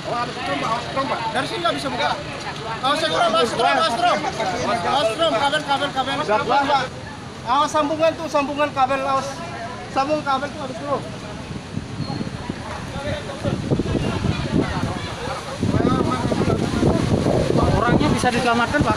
Oh, ada strom, Pak. Strom, Pak. Dari sini nggak bisa buka. Awas strom. Kabel. Pak. Awas sambungan kabel, awas. Sambung kabel tuh habis dulu. Orangnya bisa diselamatkan, Pak.